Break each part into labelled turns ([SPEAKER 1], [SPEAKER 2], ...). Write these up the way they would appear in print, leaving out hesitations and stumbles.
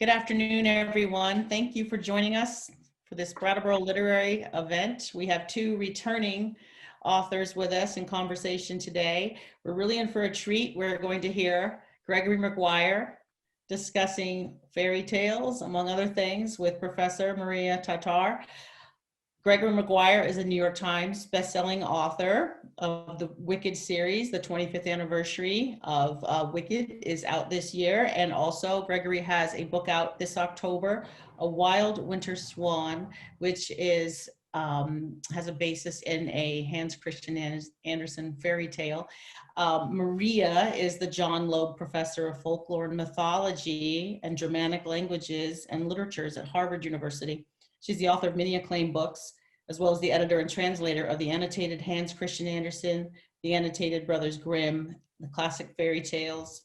[SPEAKER 1] Good afternoon, everyone. Thank you for joining us for this Brattleboro literary event. We have two returning authors with us in conversation today. We're really in for a treat. We're going to hear Gregory Maguire discussing fairy tales, among other things, with Professor Maria Tatar. Gregory Mcguire is a New York Times bestselling author of the Wicked series. The 25th anniversary of Wicked is out this year. And also Gregory has a book out this October, A Wild Winter Swan, which is has a basis in a Hans Christian Andersen fairy tale. Maria is the John Loeb Professor of Folklore and Mythology and Germanic Languages and Literatures at Harvard University. She's the author of many acclaimed books, as well as the editor and translator of the annotated Hans Christian Andersen, the annotated Brothers Grimm, the classic fairy tales,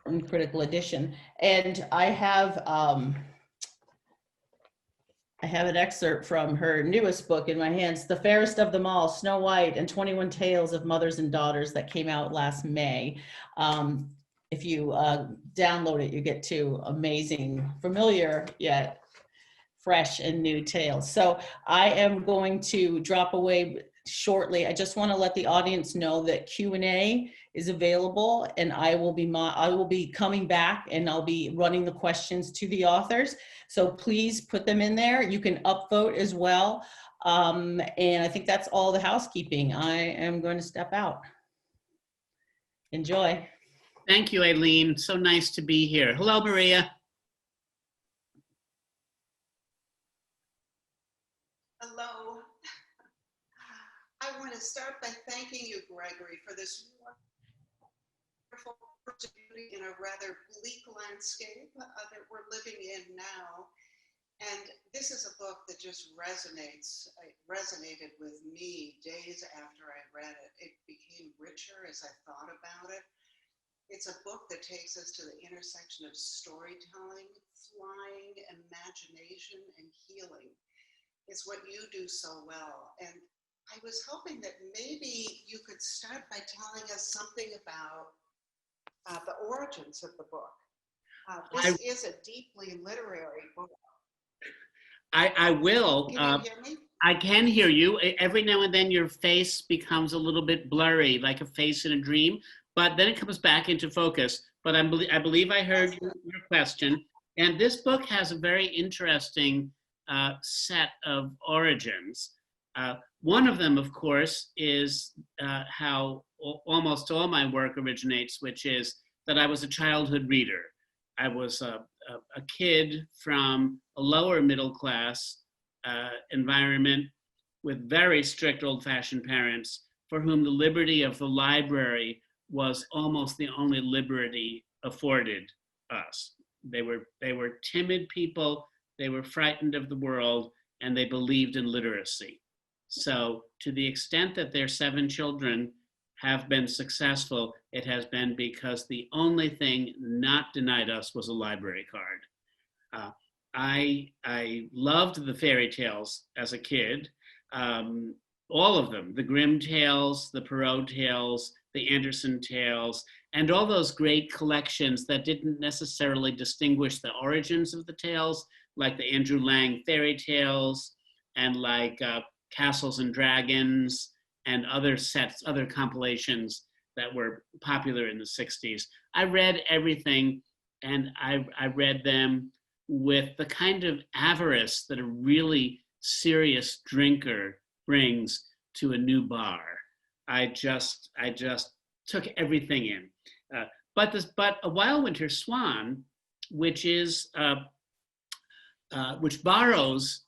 [SPEAKER 1] and critical edition. And I have an excerpt from her newest book in my hands, The Fairest of Them All, Snow White and 21 Tales of Mothers and Daughters, that came out last May. If you download it, you get two amazing, familiar yet fresh and new tales. So I am going to drop away shortly. I just want to let the audience know that Q&A is available, and I will be coming back and I'll be running the questions to the authors. So please put them in there. You can upvote as well. And I think that's all the housekeeping. I am going to step out. Enjoy.
[SPEAKER 2] Thank you, Eileen. So nice to be here. Hello, Maria.
[SPEAKER 3] Hello. I want to start by thanking you, Gregory, for this wonderful opportunity in a rather bleak landscape that we're living in now. And this is a book that just resonated with me days after I read it. It became richer as I thought about it. It's a book that takes us to the intersection of storytelling, flying, imagination, and healing. It's what you do so well. And I was hoping that maybe you could start by telling us something about the origins of the book. This is a deeply literary book.
[SPEAKER 2] I will.
[SPEAKER 3] Can you hear me?
[SPEAKER 2] I can hear you. Every now and then your face becomes a little bit blurry, like a face in a dream, but then it comes back into focus. But I believe I heard your question. And this book has a very interesting set of origins. One of them, of course, is how almost all my work originates, which is that I was a childhood reader. I was a kid from a lower middle class environment with very strict old-fashioned parents for whom the liberty of the library was almost the only liberty afforded us. They were timid people. They were frightened of the world, and they believed in literacy. So to the extent that their 7 children have been successful, it has been because the only thing not denied us was a library card. I loved the fairy tales as a kid, all of them, the Grimm tales, the Perrault tales, the Andersen tales, and all those great collections that didn't necessarily distinguish the origins of the tales, like the Andrew Lang fairy tales, and like Castles and Dragons, and other compilations that were popular in the 60s. I read everything, and I read them with the kind of avarice that a really serious drinker brings to a new bar. I just took everything in. But A Wild Winter Swan, which borrows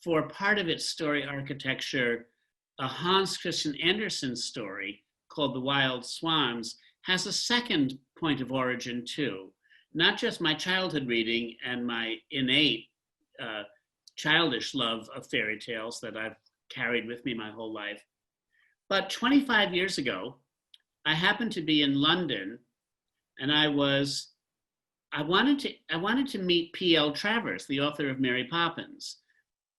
[SPEAKER 2] for part of its story architecture a Hans Christian Andersen story called The Wild Swans, has a second point of origin too. Not just my childhood reading and my innate childish love of fairy tales that I've carried with me my whole life. But 25 years ago, I happened to be in London, and I wanted to meet P.L. Travers, the author of Mary Poppins.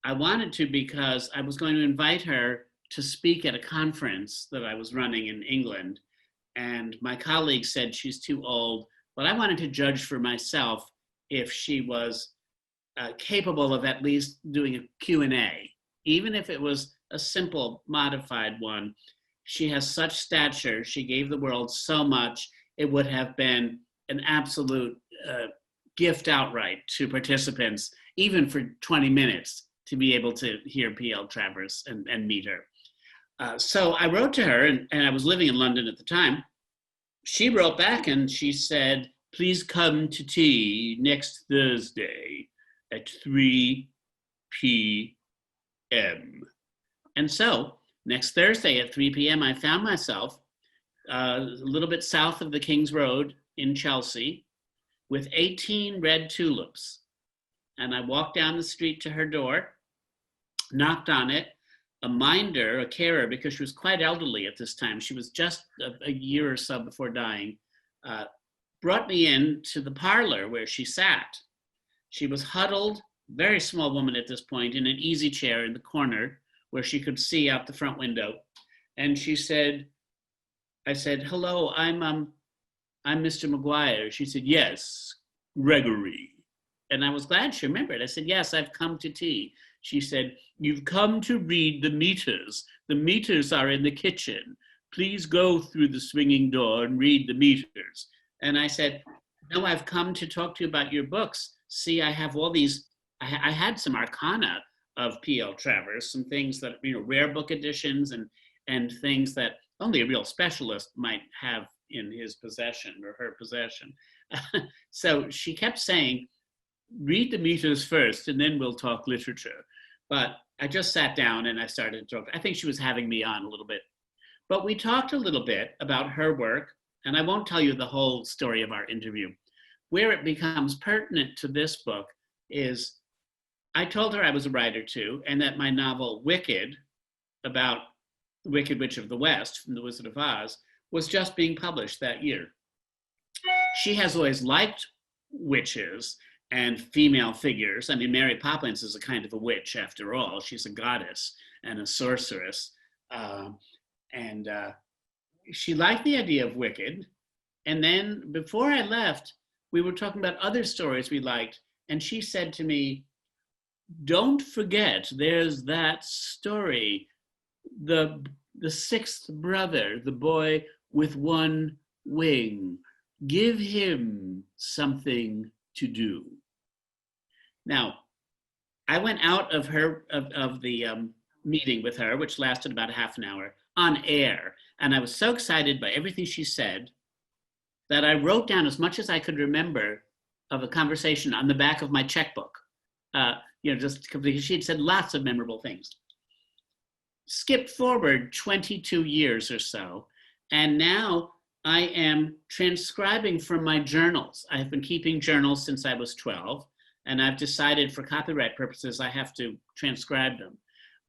[SPEAKER 2] I wanted to because I was going to invite her to speak at a conference that I was running in England. And my colleague said she's too old, but I wanted to judge for myself if she was capable of at least doing a Q&A, even if it was a simple modified one. She has such stature. She gave the world so much. It would have been an absolute gift outright to participants, even for 20 minutes, to be able to hear P.L. Travers and meet her. So I wrote to her, and I was living in London at the time. She wrote back and she said, please come to tea next Thursday at 3 p.m. And so next Thursday at 3 p.m., I found myself a little bit south of the King's Road in Chelsea with 18 red tulips. And I walked down the street to her door, knocked on it. A minder, a carer, because she was quite elderly at this time, she was just a year or so before dying, brought me in to the parlor where she sat. She was huddled, very small woman at this point, in an easy chair in the corner where she could see out the front window. And she said, I said, hello, I'm Mr. Mcguire. She said, yes, Gregory. And I was glad she remembered. I said, yes, I've come to tea. She said, you've come to read the meters. The meters are in the kitchen. Please go through the swinging door and read the meters. And I said, no, I've come to talk to you about your books. See, I have all these, I had some arcana of P.L. Travers, some things that, rare book editions and things that only a real specialist might have in his possession or her possession. So she kept saying, read the meters first and then we'll talk literature. But I just sat down and I started to talk. I think she was having me on a little bit. But we talked a little bit about her work, and I won't tell you the whole story of our interview. Where it becomes pertinent to this book is I told her I was a writer too, and that my novel Wicked, about the Wicked Witch of the West from The Wizard of Oz, was just being published that year. She has always liked witches and female figures. I mean, Mary Poppins is a kind of a witch after all. She's a goddess and a sorceress. She liked the idea of Wicked. And then before I left, we were talking about other stories we liked. And she said to me, don't forget, there's that story, the sixth brother, the boy with one wing. Give him something to do. Now, I went out of the meeting with her, which lasted about half an hour, on air. And I was so excited by everything she said that I wrote down as much as I could remember of a conversation on the back of my checkbook. Just because she had said lots of memorable things. Skip forward 22 years or so, and now I am transcribing from my journals. I've been keeping journals since I was 12, and I've decided for copyright purposes I have to transcribe them.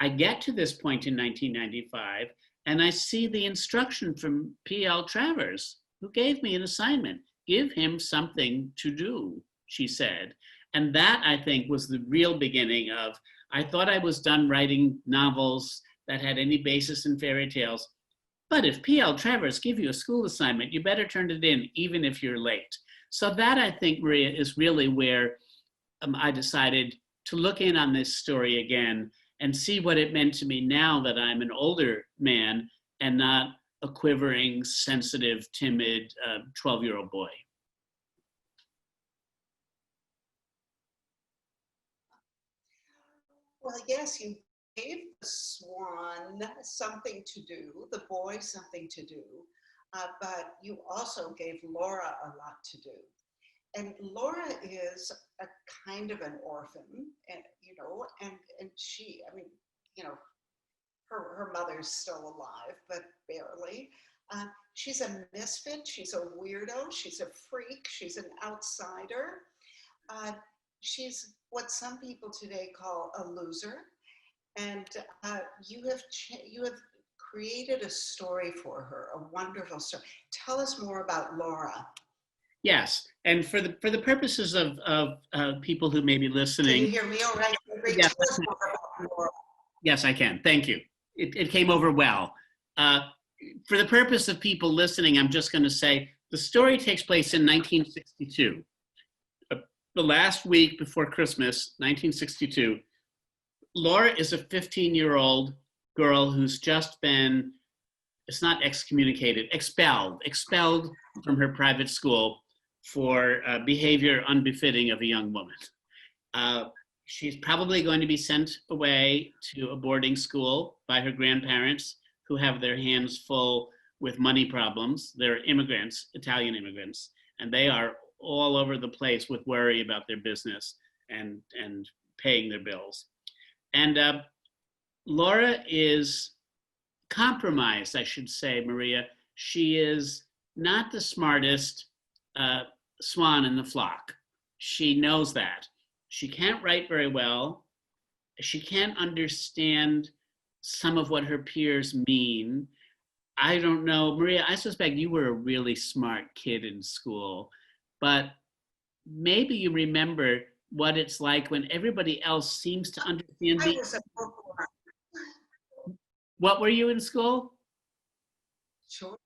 [SPEAKER 2] I get to this point in 1995, and I see the instruction from P.L. Travers, who gave me an assignment. Give him something to do, she said. And that, I think, was the real beginning of, I thought I was done writing novels that had any basis in fairy tales. But if P.L. Travers give you a school assignment, you better turn it in, even if you're late. So that, I think, Maria, is really where I decided to look in on this story again and see what it meant to me now that I'm an older man and not a quivering, sensitive, timid 12-year-old boy.
[SPEAKER 3] Well, yes, you gave the swan something to do, the boy something to do, but you also gave Laura a lot to do. And Laura is a kind of an orphan, and she, her mother's still alive, but barely. She's a misfit, she's a weirdo, she's a freak, she's an outsider. She's what some people today call a loser. And you have created a story for her, a wonderful story. Tell us more about Laura.
[SPEAKER 2] Yes, and for the purposes of people who may be listening.
[SPEAKER 3] Can you hear me all right?
[SPEAKER 2] Yes, yes, I can. Thank you. It came over well. For the purpose of people listening, I'm just going to say the story takes place in 1962. the last week before Christmas, 1962, Laura is a 15-year-old girl who's just been, it's not excommunicated, expelled from her private school for behavior unbefitting of a young woman. She's probably going to be sent away to a boarding school by her grandparents, who have their hands full with money problems. They're immigrants, Italian immigrants, and they are all over the place with worry about their business and paying their bills. And Laura is compromised, I should say, Maria. She is not the smartest swan in the flock. She knows that. She can't write very well. She can't understand some of what her peers mean. I don't know, Maria, I suspect you were a really smart kid in school, but maybe you remember what it's like when everybody else seems to understand
[SPEAKER 3] I was a bookworm.
[SPEAKER 2] What were you in school?
[SPEAKER 3] Sure.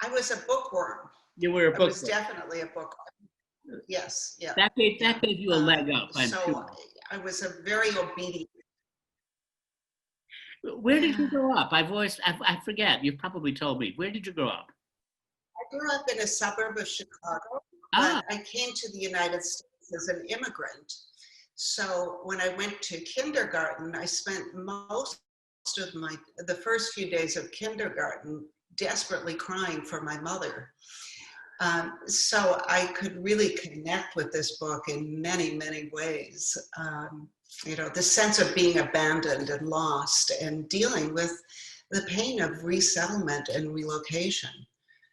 [SPEAKER 3] I was a bookworm.
[SPEAKER 2] You were a
[SPEAKER 3] I
[SPEAKER 2] bookworm.
[SPEAKER 3] was definitely a bookworm. Yes, yeah.
[SPEAKER 2] That gave you a leg up, I'm
[SPEAKER 3] so
[SPEAKER 2] sure.
[SPEAKER 3] I was a very obedient.
[SPEAKER 2] Where did you grow up? I forget, you've probably told me. Where did you grow up?
[SPEAKER 3] I grew up in a suburb of Chicago,
[SPEAKER 2] Ah.
[SPEAKER 3] but I came to the United States as an immigrant. So when I went to kindergarten, I spent most of the first few days of kindergarten desperately crying for my mother. So I could really connect with this book in many, many ways. You know, the sense of being abandoned and lost and dealing with the pain of resettlement and relocation.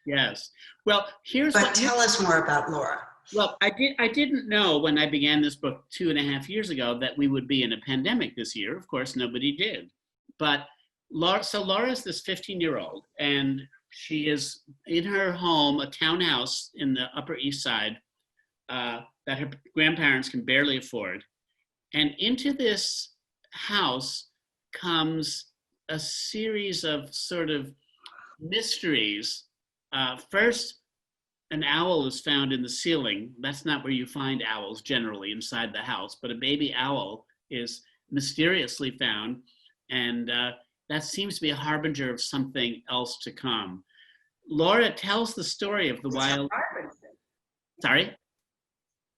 [SPEAKER 2] Yes. Well,
[SPEAKER 3] But tell us more about Laura.
[SPEAKER 2] Well, I didn't know when I began this book 2.5 years ago that we would be in a pandemic this year. Of course, nobody did. But Laura's this 15-year-old, and she is in her home, a townhouse in the Upper East Side that her grandparents can barely afford. And into this house comes a series of sort of mysteries. First, an owl is found in the ceiling. That's not where you find owls generally, inside the house, but a baby owl is mysteriously found, and that seems to be a harbinger of something else to come. Laura tells the story of the wild... Sorry?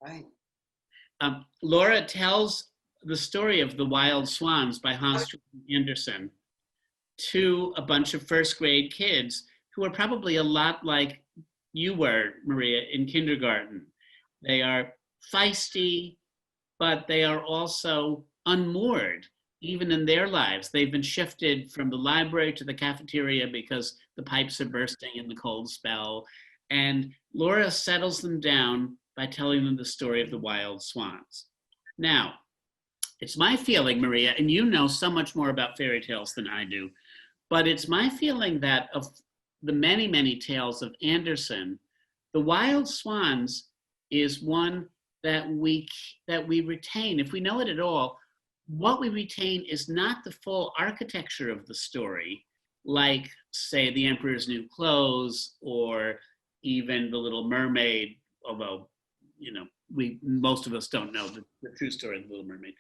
[SPEAKER 3] Right.
[SPEAKER 2] Laura tells the story of the Wild Swans by Hans Christian Andersen to a bunch of first grade kids who are probably a lot like you were, Maria, in kindergarten. They are feisty, but they are also unmoored, even in their lives. They've been shifted from the library to the cafeteria because the pipes are bursting in the cold spell. And Laura settles them down by telling them the story of the Wild Swans. Now, it's my feeling, Maria, and you know so much more about fairy tales than I do, but it's my feeling that of the many, many tales of Andersen, the Wild Swans is one that we retain. If we know it at all, what we retain is not the full architecture of the story, like, say, The Emperor's New Clothes or even The Little Mermaid, although, you know, most of us don't know the true story of The Little Mermaid.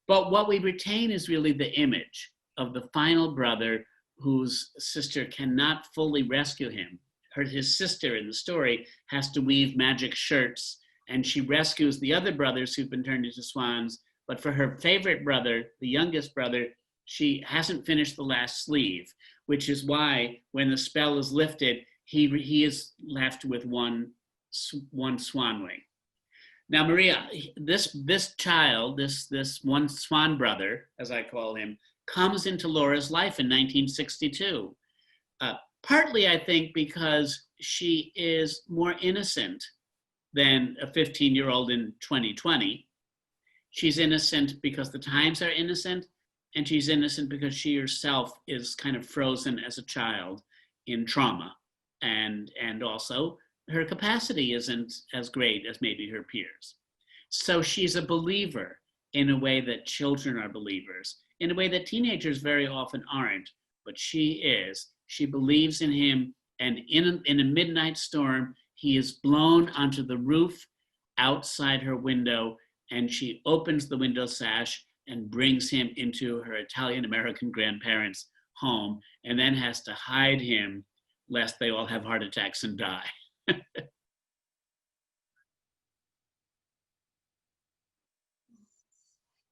[SPEAKER 2] But what we retain is really the image of the final brother whose sister cannot fully rescue him. His sister in the story has to weave magic shirts, and she rescues the other brothers who've been turned into swans. But for her favorite brother, the youngest brother, she hasn't finished the last sleeve, which is why when the spell is lifted, he is left with one swan wing. Now, Maria, this child, this one swan brother, as I call him, comes into Laura's life in 1962. Partly, I think, because she is more innocent than a 15-year-old in 2020. She's innocent because the times are innocent, and she's innocent because she herself is kind of frozen as a child in trauma. And also, her capacity isn't as great as maybe her peers. So she's a believer in a way that children are believers, in a way that teenagers very often aren't, but she is. She believes in him, and in a midnight storm, he is blown onto the roof outside her window, and she opens the window sash and brings him into her Italian-American grandparents' home, and then has to hide him lest they all have heart attacks and die.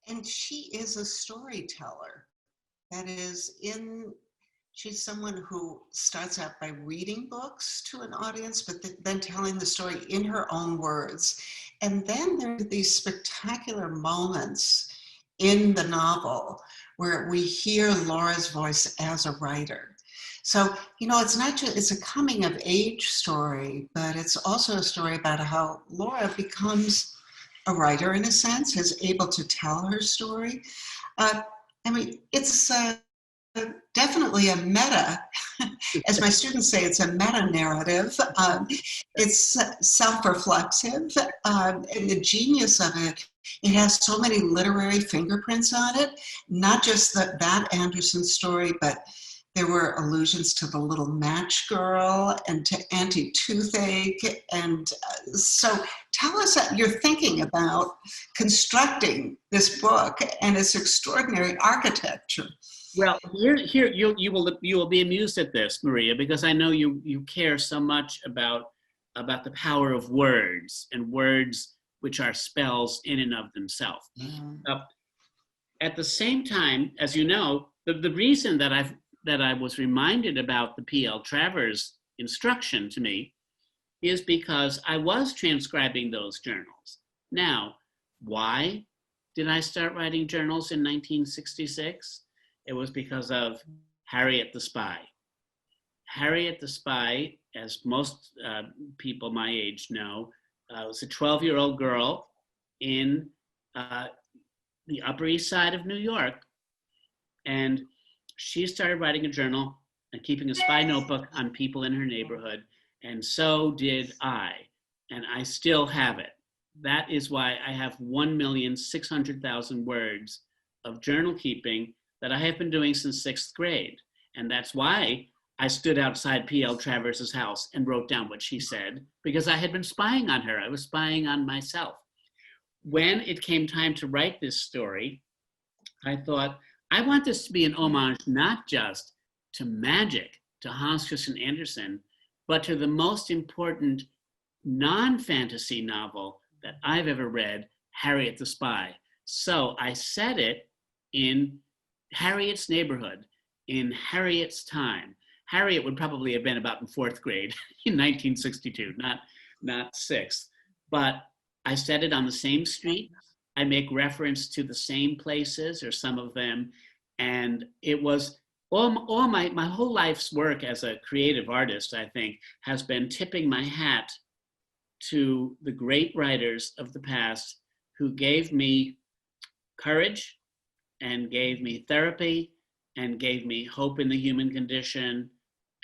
[SPEAKER 3] And she is a storyteller. That is, she's someone who starts out by reading books to an audience, but then telling the story in her own words. And then there are these spectacular moments in the novel where we hear Laura's voice as a writer. So, it's not just, it's a coming of age story, but it's also a story about how Laura becomes a writer in a sense, is able to tell her story. It's definitely a meta, as my students say, it's a meta narrative. It's self-reflexive, and the genius of it, it has so many literary fingerprints on it, not just that Andersen story, but there were allusions to The Little Match Girl and to Auntie Toothache. And so tell us your thinking about constructing this book and its extraordinary architecture.
[SPEAKER 2] Well, here you will be amused at this, Maria, because I know you care so much about the power of words, and words which are spells in and of themselves. At the same time, as you know, the reason that I was reminded about the P.L. Travers instruction to me is because I was transcribing those journals. Now, why did I start writing journals in 1966? It was because of Harriet the Spy. Harriet the Spy, as most people my age know, was a 12-year-old girl in the Upper East Side of New York. And she started writing a journal and keeping a spy notebook on people in her neighborhood. And so did I. And I still have it. That is why I have 1,600,000 words of journal keeping that I have been doing since 6th grade. And that's why I stood outside P.L. Travers's house and wrote down what she said, because I had been spying on her. I was spying on myself. When it came time to write this story, I thought, I want this to be an homage not just to magic, to Hans Christian Andersen, but to the most important non-fantasy novel that I've ever read, Harriet the Spy. So I set it in Harriet's neighborhood, in Harriet's time. Harriet would probably have been about in 4th grade in 1962, not 6th. But I set it on the same street. I make reference to the same places, or some of them, and it was all my whole life's work as a creative artist, I think, has been tipping my hat to the great writers of the past who gave me courage and gave me therapy and gave me hope in the human condition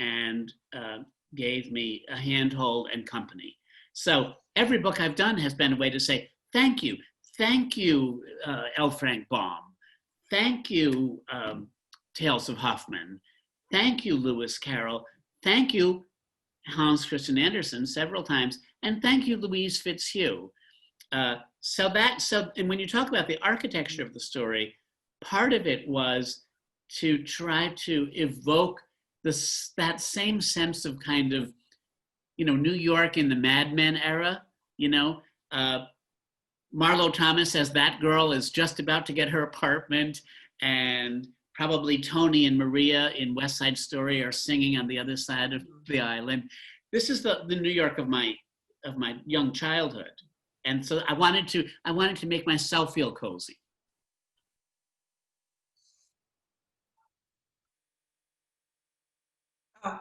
[SPEAKER 2] and gave me a handhold and company. So every book I've done has been a way to say, thank you, L. Frank Baum. Thank you, Tales of Hoffman. Thank you, Lewis Carroll. Thank you, Hans Christian Andersen, several times. And thank you, Louise Fitzhugh. And when you talk about the architecture of the story, part of it was to try to evoke that same sense of kind of, New York in the Mad Men era, Marlo Thomas as that girl is just about to get her apartment, and probably Tony and Maria in West Side Story are singing on the other side of the island. This is the New York of my young childhood. And so I wanted to make myself feel cozy.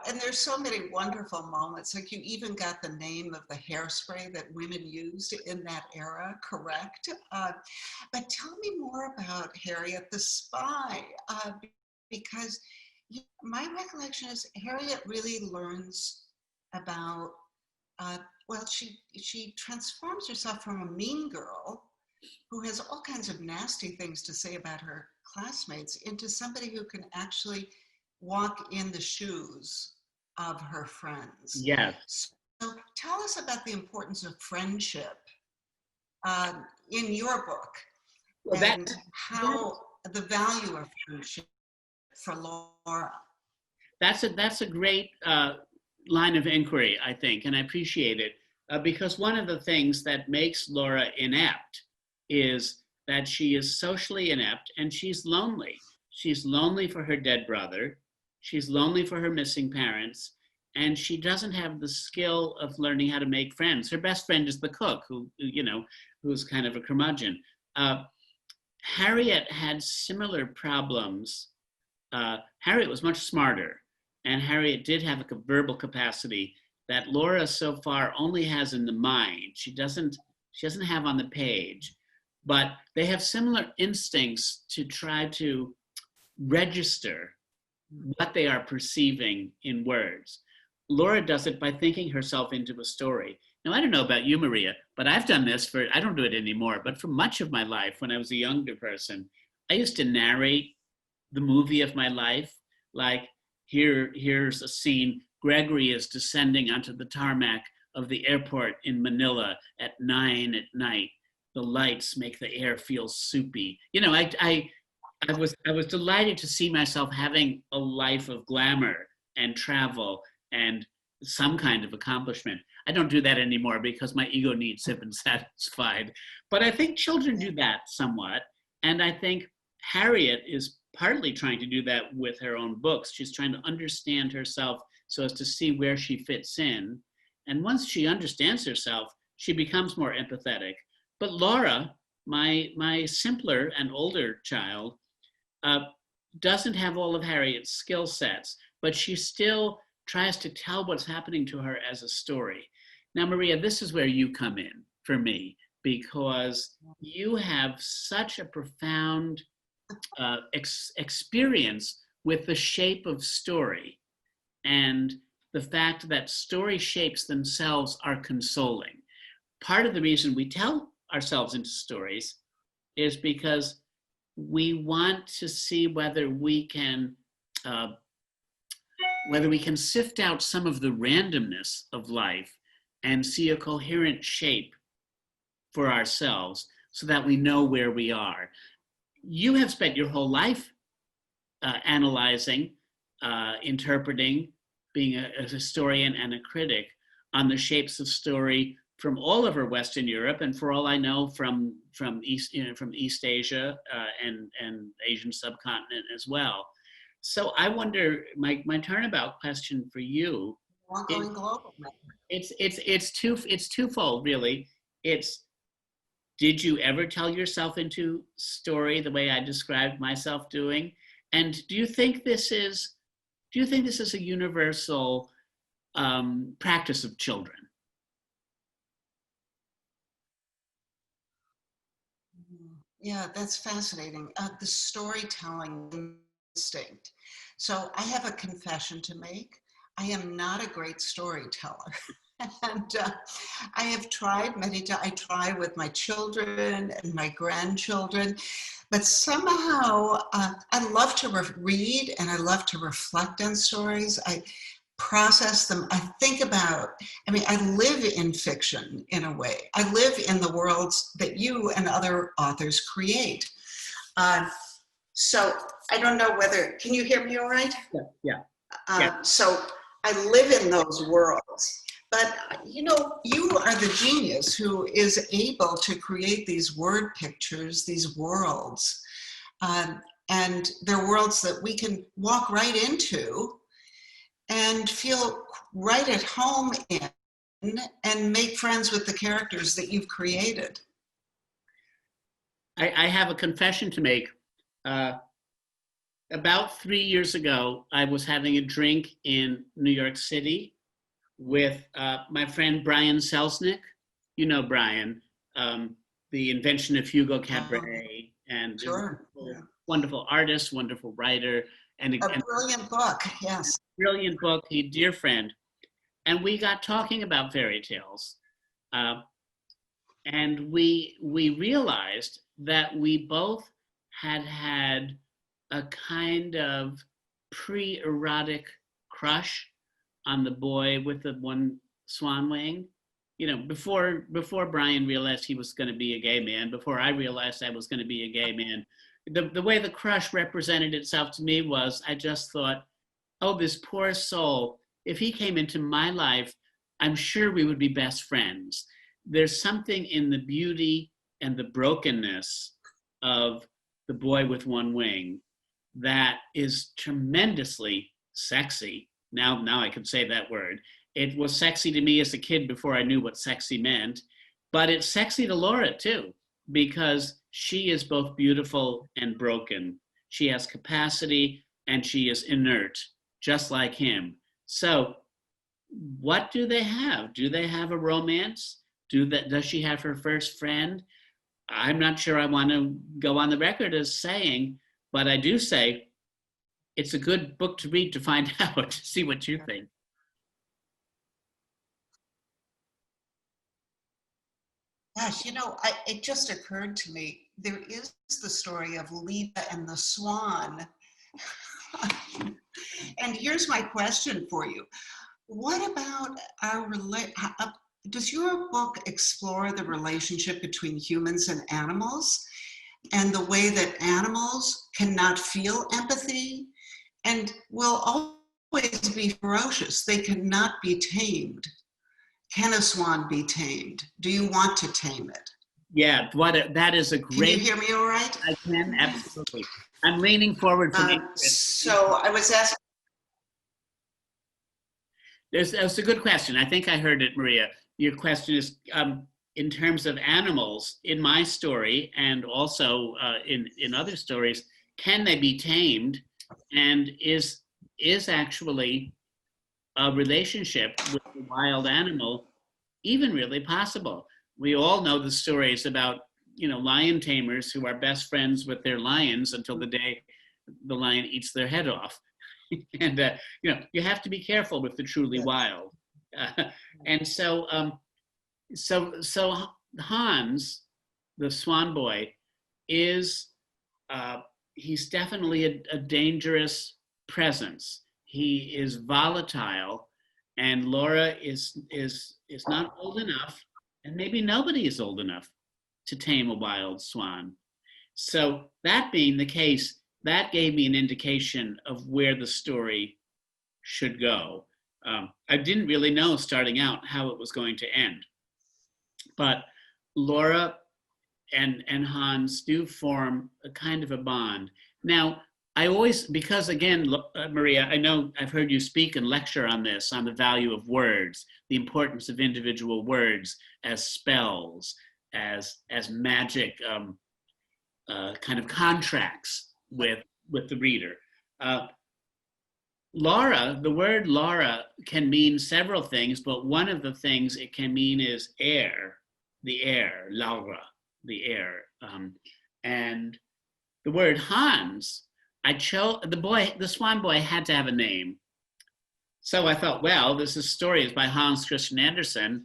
[SPEAKER 3] And there's so many wonderful moments. Like, you even got the name of the hairspray that women used in that era correct. But tell me more about Harriet the Spy, because my recollection is Harriet really learns about, she transforms herself from a mean girl who has all kinds of nasty things to say about her classmates into somebody who can actually walk in the shoes of her friends.
[SPEAKER 2] Yes.
[SPEAKER 3] So tell us about the importance of friendship in your book,
[SPEAKER 2] Well,
[SPEAKER 3] and how the value of friendship for Laura.
[SPEAKER 2] that's a great line of inquiry, I think, and I appreciate it because one of the things that makes Laura inept is that she is socially inept and she's lonely. She's lonely for her dead brother. She's lonely for her missing parents, and she doesn't have the skill of learning how to make friends. Her best friend is the cook, who's kind of a curmudgeon. Harriet had similar problems. Harriet was much smarter, and Harriet did have a verbal capacity that Laura so far only has in the mind. She doesn't have on the page, but they have similar instincts to try to register what they are perceiving in words. Laura does it by thinking herself into a story. Now, I don't know about you, Maria, but I've done this I don't do it anymore, but for much of my life, when I was a younger person, I used to narrate the movie of my life. Like, here's a scene. Gregory is descending onto the tarmac of the airport in Manila at 9 at night. The lights make the air feel soupy. I was delighted to see myself having a life of glamour and travel and some kind of accomplishment. I don't do that anymore because my ego needs have been satisfied. But I think children do that somewhat. And I think Harriet is partly trying to do that with her own books. She's trying to understand herself so as to see where she fits in. And once she understands herself, she becomes more empathetic. But Laura, my simpler and older child, doesn't have all of Harriet's skill sets, but she still tries to tell what's happening to her as a story. Now, Maria, this is where you come in for me, because you have such a profound experience with the shape of story, and the fact that story shapes themselves are consoling. Part of the reason we tell ourselves into stories is because we want to see whether we can sift out some of the randomness of life and see a coherent shape for ourselves so that we know where we are. You have spent your whole life analyzing, interpreting, being a historian and a critic on the shapes of story from all over Western Europe, and for all I know, from East Asia and Asian subcontinent as well. So I wonder, my turnabout question for you.
[SPEAKER 3] We're going global.
[SPEAKER 2] It's twofold, really. It's, did you ever tell yourself into story the way I described myself doing? And do you think this is a universal practice of children?
[SPEAKER 3] Yeah, that's fascinating. The storytelling instinct. So I have a confession to make. I am not a great storyteller. And I have tried many times. I try with my children and my grandchildren, but somehow I love to read and I love to reflect on stories. I process them. I think about, I live in fiction in a way. I live in the worlds that you and other authors create. So I don't know whether, can you hear me all right?
[SPEAKER 2] Yeah.
[SPEAKER 3] So I live in those worlds. But, you are the genius who is able to create these word pictures, these worlds. And they're worlds that we can walk right into and feel right at home in and make friends with the characters that you've created.
[SPEAKER 2] I have a confession to make. About 3 years ago, I was having a drink in New York City with my friend Brian Selznick. You know Brian, the invention of Hugo Cabaret, and
[SPEAKER 3] Sure.
[SPEAKER 2] wonderful artist, wonderful writer, and
[SPEAKER 3] a brilliant book, yes.
[SPEAKER 2] Brilliant book, a dear friend. And we got talking about fairy tales. And we realized that we both had a kind of pre-erotic crush on the boy with the one swan wing. before Brian realized he was going to be a gay man, before I realized I was going to be a gay man, the way the crush represented itself to me was, I just thought, oh, this poor soul, if he came into my life, I'm sure we would be best friends. There's something in the beauty and the brokenness of the boy with one wing that is tremendously sexy. Now I can say that word. It was sexy to me as a kid before I knew what sexy meant, but it's sexy to Laura too, because she is both beautiful and broken. She has capacity and she is inert, just like him. So what do they have? Do they have a romance? Does she have her first friend? I'm not sure I want to go on the record as saying, but I do say it's a good book to read to find out, to see what you think.
[SPEAKER 3] Gosh, it just occurred to me, there is the story of Lita and the Swan. And here's my question for you. What about does your book explore the relationship between humans and animals and the way that animals cannot feel empathy and will always be ferocious? They cannot be tamed. Can a swan be tamed? Do you want to tame it?
[SPEAKER 2] Yeah, that is a great.
[SPEAKER 3] Can you hear me all right?
[SPEAKER 2] I can, absolutely. I'm leaning forward from
[SPEAKER 3] So I was asking.
[SPEAKER 2] That's a good question. I think I heard it, Maria. Your question is, in terms of animals, in my story and also in other stories, can they be tamed? And is actually a relationship with the wild animal even really possible? We all know the stories about, lion tamers who are best friends with their lions until the day the lion eats their head off. And, you have to be careful with the truly wild. And so Hans, the swan boy, is, he's definitely a dangerous presence. He is volatile, and Laura is not old enough, and maybe nobody is old enough to tame a wild swan. So that being the case, that gave me an indication of where the story should go. I didn't really know starting out how it was going to end, but Laura and Hans do form a kind of a bond. Now, I always, because again, Maria, I know I've heard you speak and lecture on this, on the value of words, the importance of individual words as spells, as magic kind of contracts with the reader. Laura, the word Laura can mean several things, but one of the things it can mean is air, the air, Laura, the air. And the word Hans, I chose, the swan boy had to have a name. So I thought, well, this story is by Hans Christian Andersen.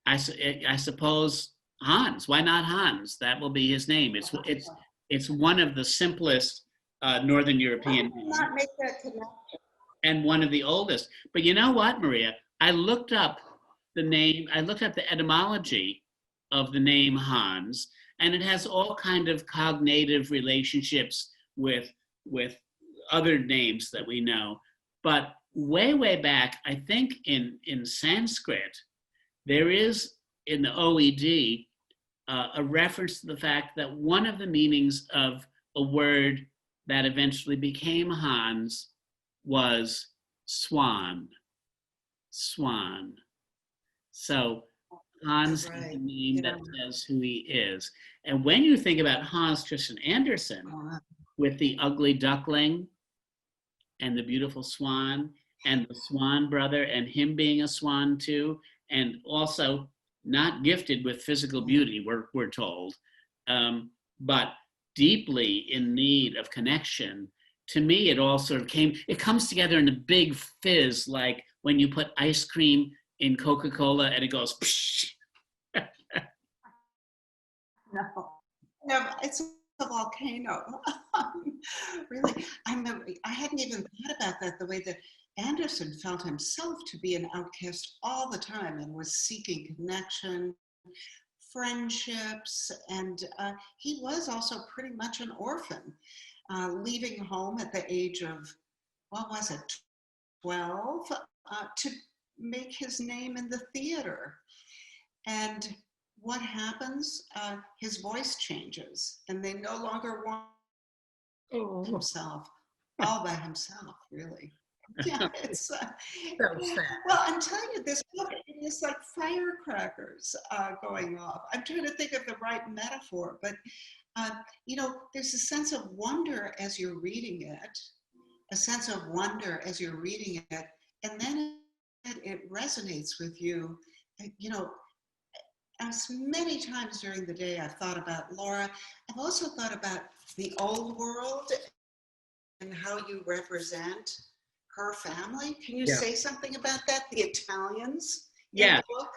[SPEAKER 2] I suppose Hans, why not Hans? That will be his name. It's one of the simplest Northern European names.
[SPEAKER 3] Not make that connection.
[SPEAKER 2] And one of the oldest. But you know what, Maria? I looked up the etymology of the name Hans, and it has all kind of cognitive relationships with other names that we know. But way back, I think in Sanskrit, there is in the OED a reference to the fact that one of the meanings of a word that eventually became Hans was swan. So Hans is the name that says who he is. And when you think about Hans Christian Andersen with the ugly duckling and the beautiful swan and the swan brother and him being a swan too, and also not gifted with physical beauty, we're told, but deeply in need of connection. To me, it all sort of comes together in a big fizz, like when you put ice cream in Coca-Cola and it goes, psh.
[SPEAKER 3] No, it's a volcano. Really, I hadn't even thought about that, the way that Andersen felt himself to be an outcast all the time and was seeking connection, friendships, and he was also pretty much an orphan, leaving home at the age of, what was it, 12, to make his name in the theater. And what happens? His voice changes, and they no longer want himself, all by himself, really. Yeah, it's
[SPEAKER 2] So sad.
[SPEAKER 3] well, I'm telling you, this book is like firecrackers going off. I'm trying to think of the right metaphor, but you know, there's a sense of wonder as you're reading it, a sense of wonder as you're reading it, and then it resonates with you. You know, as many times during the day I've thought about Laura, I've also thought about the old world and how you represent her family. Can you say something about that? The Italians in the book?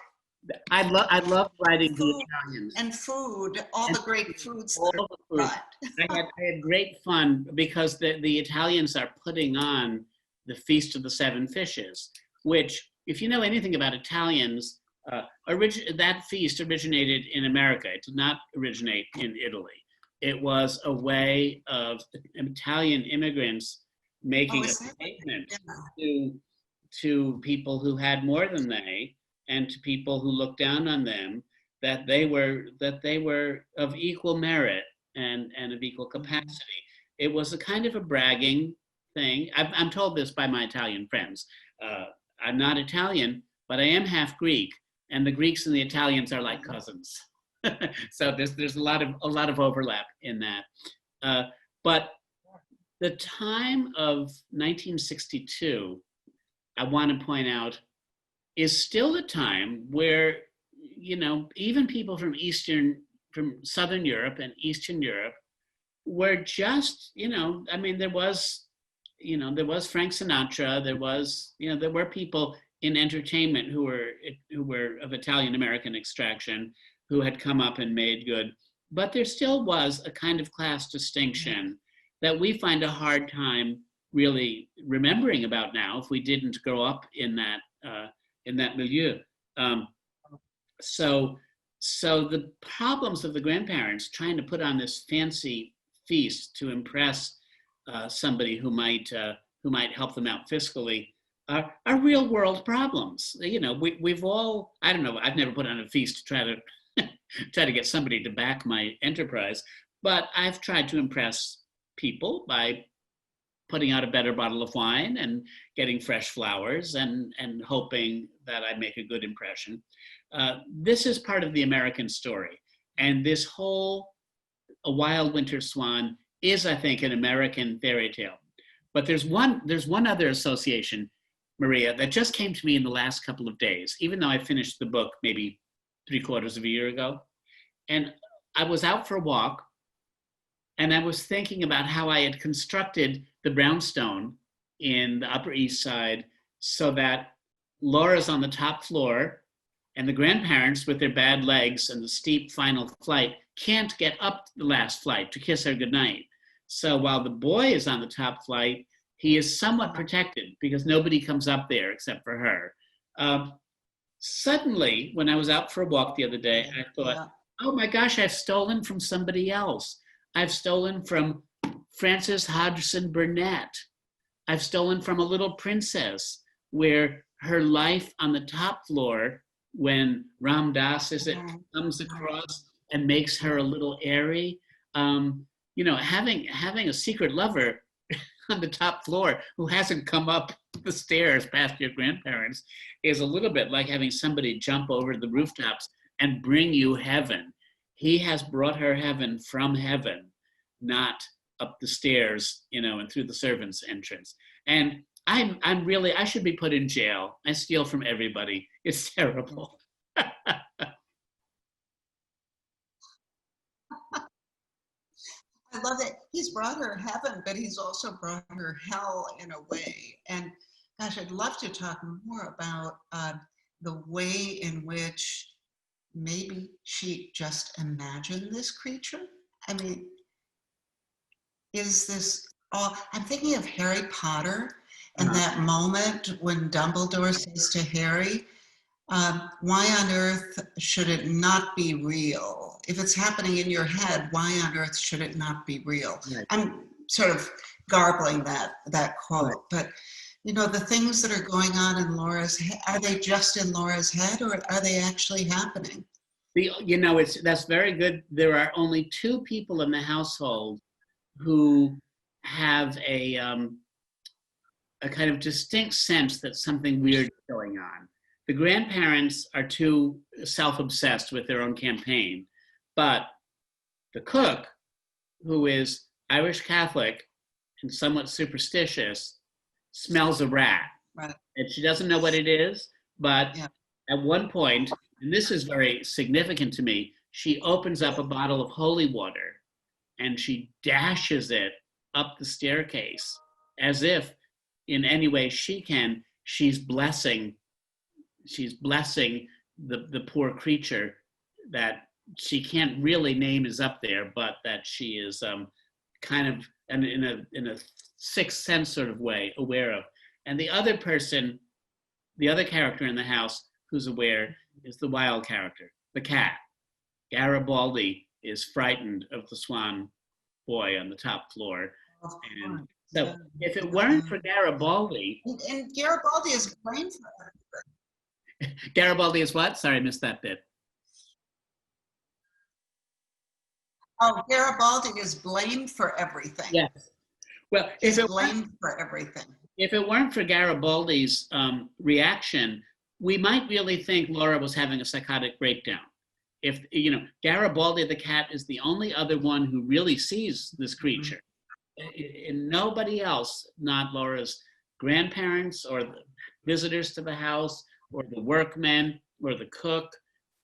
[SPEAKER 2] I love writing
[SPEAKER 3] Food
[SPEAKER 2] the Italians.
[SPEAKER 3] and food, all the great foods
[SPEAKER 2] All
[SPEAKER 3] that are
[SPEAKER 2] the food.
[SPEAKER 3] brought.
[SPEAKER 2] I had great fun because the Italians are putting on the Feast of the Seven Fishes, which, if you know anything about Italians, that feast originated in America. It did not originate in Italy. It was a way of Italian immigrants making a statement to people who had more than they, and to people who looked down on them, that they were of equal merit and of equal capacity. It was a kind of a bragging thing. I'm told this by my Italian friends. I'm not Italian, but I am half Greek, and the Greeks and the Italians are like cousins. So there's a lot of overlap in that. But the time of 1962, I want to point out, is still a time where, you know, even people from Southern Europe and Eastern Europe were just, you know, I mean, there was Frank Sinatra, there were people in entertainment who were of Italian American extraction, who had come up and made good, but there still was a kind of class distinction that we find a hard time really remembering about now if we didn't grow up in that milieu. So the problems of the grandparents trying to put on this fancy feast to impress somebody who might help them out fiscally are real world problems. You know, we've all, I don't know, I've never put on a feast to try to get somebody to back my enterprise, but I've tried to impress people by putting out a better bottle of wine and getting fresh flowers and hoping that I make a good impression. This is part of the American story. And this whole A Wild Winter Swan is, I think, an American fairy tale. But there's one other association, Maria, that just came to me in the last couple of days, even though I finished the book maybe 3/4 of a year ago. And I was out for a walk, and I was thinking about how I had constructed the brownstone in the Upper East Side so that Laura's on the top floor and the grandparents with their bad legs and the steep final flight can't get up the last flight to kiss her goodnight. So while the boy is on the top flight, he is somewhat protected because nobody comes up there except for her. Suddenly, when I was out for a walk the other day, I thought, oh my gosh, I've stolen from somebody else. I've stolen from Frances Hodgson Burnett. I've stolen from A Little Princess, where her life on the top floor, when Ram Dass comes across and makes her a little airy, you know, having a secret lover on the top floor who hasn't come up the stairs past your grandparents is a little bit like having somebody jump over the rooftops and bring you heaven. He has brought her heaven from heaven, not up the stairs, you know, and through the servants' entrance. And I'm really, I should be put in jail. I steal from everybody. It's terrible.
[SPEAKER 3] I love it. He's brought her heaven, but he's also brought her hell in a way. And gosh, I'd love to talk more about the way in which maybe she just imagined this creature. I mean, is this, I'm thinking of Harry Potter And that moment when Dumbledore says to Harry, why on earth should it not be real? If it's happening in your head, why on earth should it not be real?
[SPEAKER 2] Right.
[SPEAKER 3] I'm sort of garbling that quote,
[SPEAKER 2] Right.
[SPEAKER 3] but you know, the things that are going on in Laura's head, are they just in Laura's head or are they actually happening?
[SPEAKER 2] That's very good. There are only two people in the household who have a kind of distinct sense that something weird is going on. The grandparents are too self-obsessed with their own campaign, but the cook, who is Irish Catholic and somewhat superstitious, smells a rat.
[SPEAKER 3] Right.
[SPEAKER 2] And she doesn't know what it is, but
[SPEAKER 3] Yeah.
[SPEAKER 2] at one point, and this is very significant to me, she opens up a bottle of holy water and she dashes it up the staircase as if in any way she can, she's blessing the poor creature that she can't really name is up there, but that she is kind of in a sixth sense sort of way aware of. And the other person, the other character in the house who's aware is the wild character, the cat. Garibaldi is frightened of the Swan boy on the top floor. And so if it weren't for Garibaldi.
[SPEAKER 3] And Garibaldi is blamed for everything.
[SPEAKER 2] Garibaldi is what? Sorry, I missed that bit.
[SPEAKER 3] Oh, Garibaldi is blamed for everything.
[SPEAKER 2] Yes. Well,
[SPEAKER 3] He's blamed for everything.
[SPEAKER 2] If it weren't for Garibaldi's reaction, we might really think Laura was having a psychotic breakdown. If, Garibaldi the cat is the only other one who really sees this creature. And nobody else, not Laura's grandparents or the visitors to the house or the workmen or the cook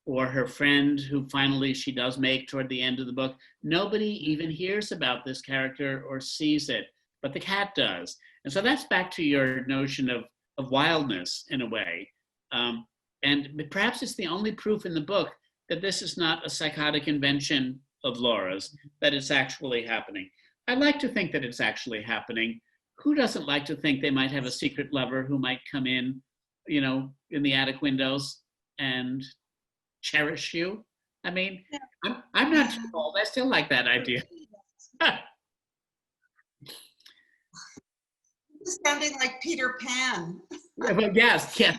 [SPEAKER 2] or her friend who finally she does make toward the end of the book, nobody even hears about this character or sees it, but the cat does. And so that's back to your notion of wildness in a way. And perhaps it's the only proof in the book that this is not a psychotic invention of Laura's, that it's actually happening. I like to think that it's actually happening. Who doesn't like to think they might have a secret lover who might come in, in the attic windows and cherish you? I mean, I'm not too old. I still like that idea.
[SPEAKER 3] Sounding like Peter Pan.
[SPEAKER 2] Well, yes, yeah.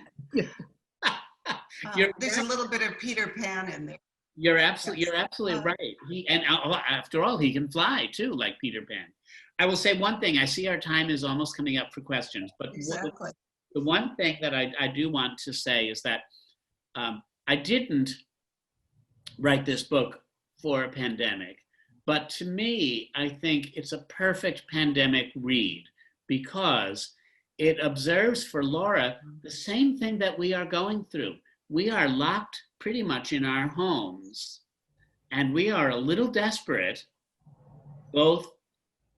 [SPEAKER 3] There's a little bit of Peter Pan in there.
[SPEAKER 2] You're absolutely right. After all, he can fly too, like Peter Pan. I will say one thing. I see our time is almost coming up for questions, but
[SPEAKER 3] Exactly.
[SPEAKER 2] the one thing that I do want to say is that I didn't write this book for a pandemic, but to me, I think it's a perfect pandemic read because it observes for Laura the same thing that we are going through. We are locked pretty much in our homes, and we are a little desperate, both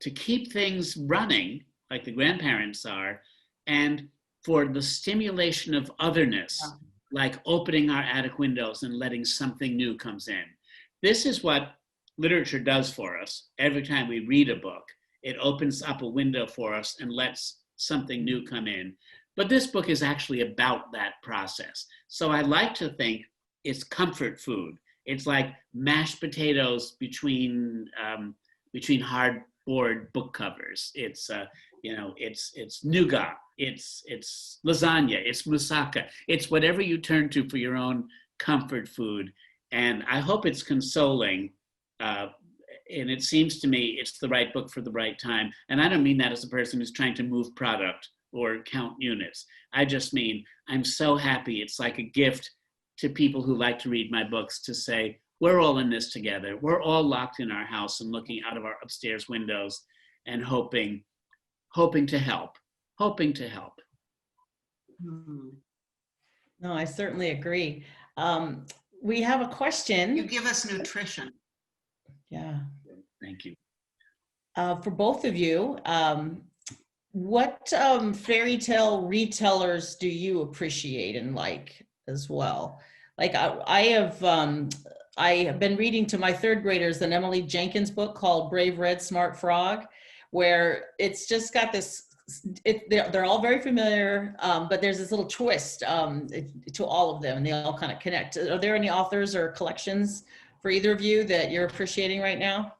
[SPEAKER 2] to keep things running, like the grandparents are, and for the stimulation of otherness, like opening our attic windows and letting something new comes in. This is what literature does for us. Every time we read a book, it opens up a window for us and lets something new come in. But this book is actually about that process. So I like to think it's comfort food. It's like mashed potatoes between hardboard book covers. It's it's nougat. It's lasagna. It's moussaka. It's whatever you turn to for your own comfort food. And I hope it's consoling. And it seems to me it's the right book for the right time. And I don't mean that as a person who's trying to move product or count units. I just mean, I'm so happy. It's like a gift to people who like to read my books to say, we're all in this together. We're all locked in our house and looking out of our upstairs windows and hoping to help.
[SPEAKER 1] No, I certainly agree. We have a question.
[SPEAKER 3] You give us nutrition.
[SPEAKER 1] Yeah.
[SPEAKER 2] Thank you.
[SPEAKER 1] For both of you, what fairy tale retellers do you appreciate and like as well? Like I have been reading to my third graders an Emily Jenkins book called Brave Red Smart Frog, where it's just got this they're all very familiar, but there's this little twist to all of them, and they all kind of connect. Are there any authors or collections for either of you that you're appreciating right now?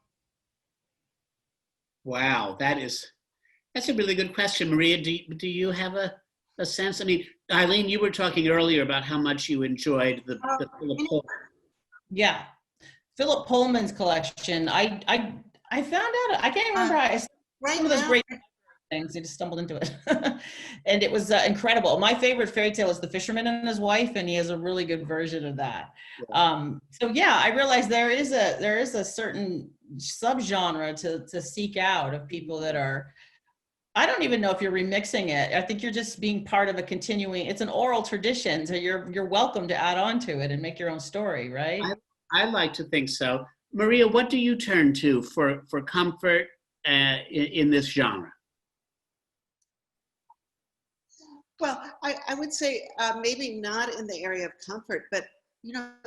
[SPEAKER 2] Wow, that's a really good question. Maria, do you have a sense? I mean, Eileen, you were talking earlier about how much you enjoyed the Philip Pullman.
[SPEAKER 1] Yeah, Philip Pullman's collection. I found out, I can't remember how some of those great things, I just stumbled into it. And it was incredible. My favorite fairy tale is The Fisherman and His Wife, and he has a really good version of that.
[SPEAKER 2] Yeah.
[SPEAKER 1] So yeah, I realized there is a certain subgenre to seek out of people that are, I don't even know if you're remixing it. I think you're just being part of a continuing, it's an oral tradition, so you're welcome to add on to it and make your own story, right?
[SPEAKER 2] I like to think so. Maria, what do you turn to for comfort in this genre?
[SPEAKER 3] Well, I would say maybe not in the area of comfort, but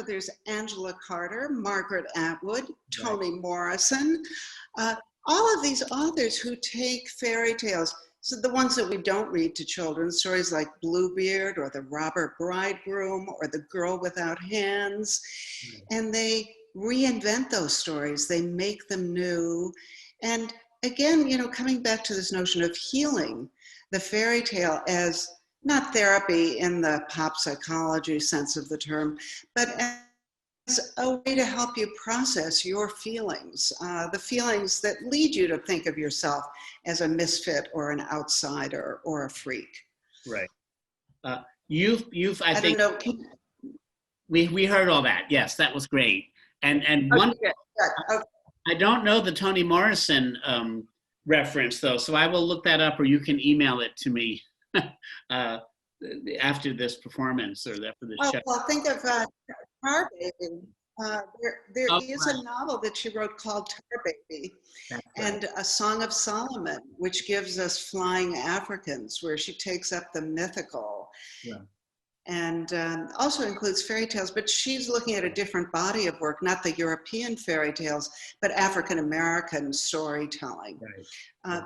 [SPEAKER 3] there's Angela Carter, Margaret Atwood, Toni Morrison, all of these authors who take fairy tales, so the ones that we don't read to children, stories like Bluebeard or The Robber Bridegroom or The Girl Without Hands, and they reinvent those stories, they make them new. And again, coming back to this notion of healing, the fairy tale as not therapy in the pop psychology sense of the term, but as a way to help you process your feelings, the feelings that lead you to think of yourself as a misfit or an outsider or a freak.
[SPEAKER 2] Right. I think
[SPEAKER 3] don't know.
[SPEAKER 2] we heard all that. Yes, that was great. And one,
[SPEAKER 3] Okay.
[SPEAKER 2] I don't know the Toni Morrison reference though, so I will look that up, or you can email it to me after this performance or after this show.
[SPEAKER 3] Well, think of Tar Baby. There is a novel that she wrote called Tar Baby, and A Song of Solomon, which gives us Flying Africans, where she takes up the mythical.
[SPEAKER 2] Yeah.
[SPEAKER 3] And also includes fairy tales, but she's looking at a different body of work, not the European fairy tales, but African-American storytelling.
[SPEAKER 2] Right.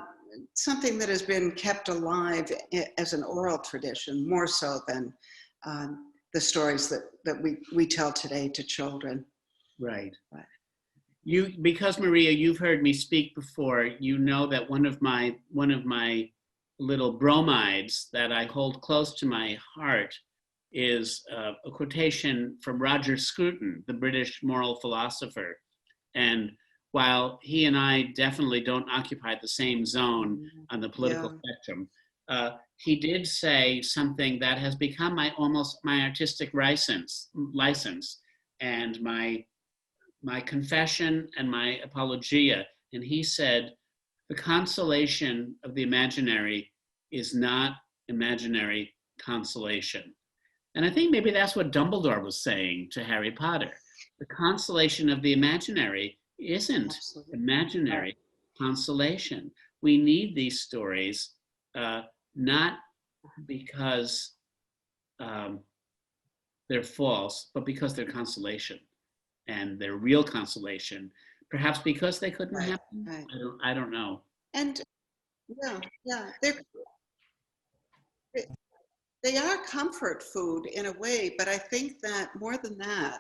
[SPEAKER 3] Something that has been kept alive as an oral tradition, more so than the stories that we tell today to children.
[SPEAKER 2] Right. Because Maria, you've heard me speak before, you know that one of my little bromides that I hold close to my heart is a quotation from Roger Scruton, the British moral philosopher. And while he and I definitely don't occupy the same zone on the political spectrum, he did say something that has become almost my artistic license and my confession and my apologia. And he said, the consolation of the imaginary is not imaginary consolation. And I think maybe that's what Dumbledore was saying to Harry Potter. The consolation of the imaginary isn't imaginary consolation. We need these stories, not because they're false, but because they're consolation, and they're real consolation. Perhaps because they couldn't happen. Right. I don't know.
[SPEAKER 3] And they are comfort food in a way, but I think that more than that,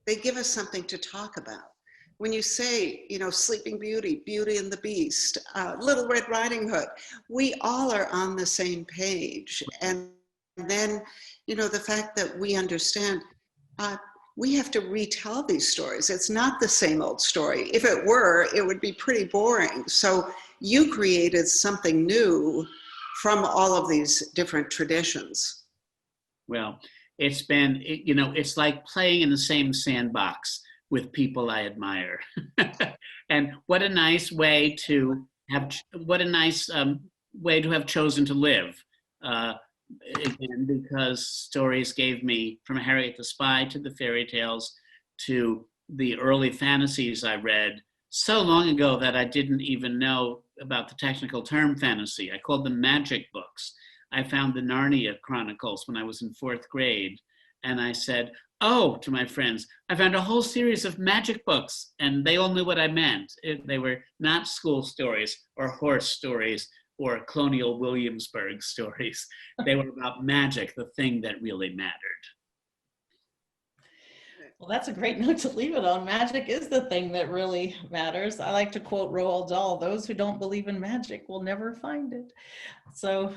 [SPEAKER 3] they give us something to talk about. When you say, Sleeping Beauty, Beauty and the Beast, Little Red Riding Hood, we all are on the same page. And then, the fact that we understand, we have to retell these stories. It's not the same old story. If it were, it would be pretty boring. So you created something new from all of these different traditions.
[SPEAKER 2] Well, it's been, it's like playing in the same sandbox with people I admire. And what a nice way to have chosen to live. Again, because stories gave me, from Harriet the Spy to the fairy tales to the early fantasies I read so long ago that I didn't even know about the technical term fantasy. I called them magic books. I found the Narnia Chronicles when I was in 4th grade. And I said, oh, to my friends, I found a whole series of magic books, and they all knew what I meant. They were not school stories or horse stories or colonial Williamsburg stories. They were about magic, the thing that really mattered.
[SPEAKER 1] Well, that's a great note to leave it on. Magic is the thing that really matters. I like to quote Roald Dahl, those who don't believe in magic will never find it. So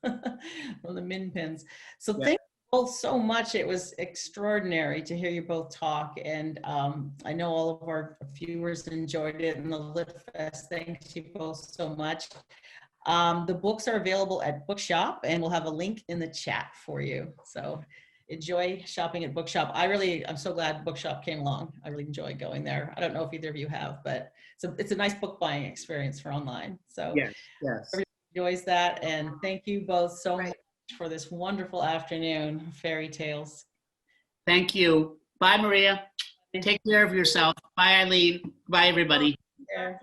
[SPEAKER 1] from the Min Pins. So
[SPEAKER 2] Yeah.
[SPEAKER 1] thank you both so much. It was extraordinary to hear you both talk. And I know all of our viewers enjoyed it in the Lit Fest. Thank you both so much. The books are available at Bookshop, and we'll have a link in the chat for you. So enjoy shopping at Bookshop. I'm so glad Bookshop came along. I really enjoy going there. I don't know if either of you have, but it's a nice book buying experience for online. So
[SPEAKER 2] Yes, yes.
[SPEAKER 1] everybody enjoys that. And thank you both so much for this wonderful afternoon of fairy tales.
[SPEAKER 2] Thank you. Bye, Maria. Take care of yourself. Bye, Eileen. Bye, everybody.
[SPEAKER 1] Take care.